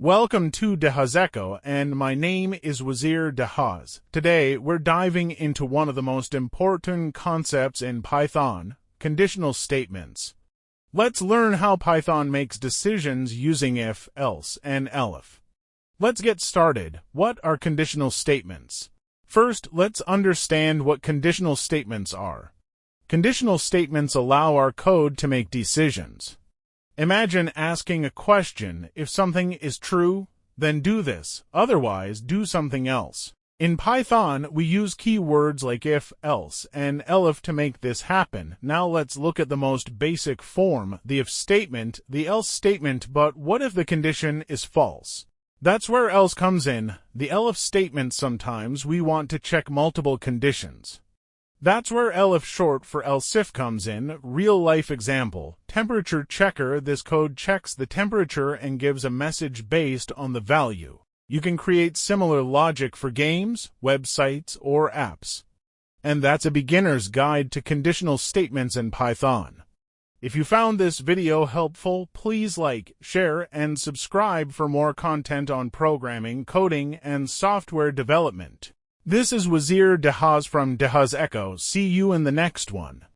Welcome to Dihaz Echo, and my name is Wazir Dihaz. Today, we're diving into one of the most important concepts in Python, conditional statements. Let's learn how Python makes decisions using if, else, and elif. Let's get started. What are conditional statements? First, let's understand what conditional statements are. Conditional statements allow our code to make decisions. Imagine asking a question: if something is true, then do this, otherwise do something else. In Python, we use keywords like if, else, and elif to make this happen. Now let's look at the most basic form, the if statement, the else statement. But what if the condition is false? That's where else comes in. The elif statement, sometimes we want to check multiple conditions. That's where elif, short for else if, comes in. Real-life example: temperature checker. This code checks the temperature and gives a message based on the value. You can create similar logic for games, websites, or apps. And that's a beginner's guide to conditional statements in Python. If you found this video helpful, please like, share, and subscribe for more content on programming, coding, and software development. This is Wazir Dihaz from Dihaz Echo. See you in the next one.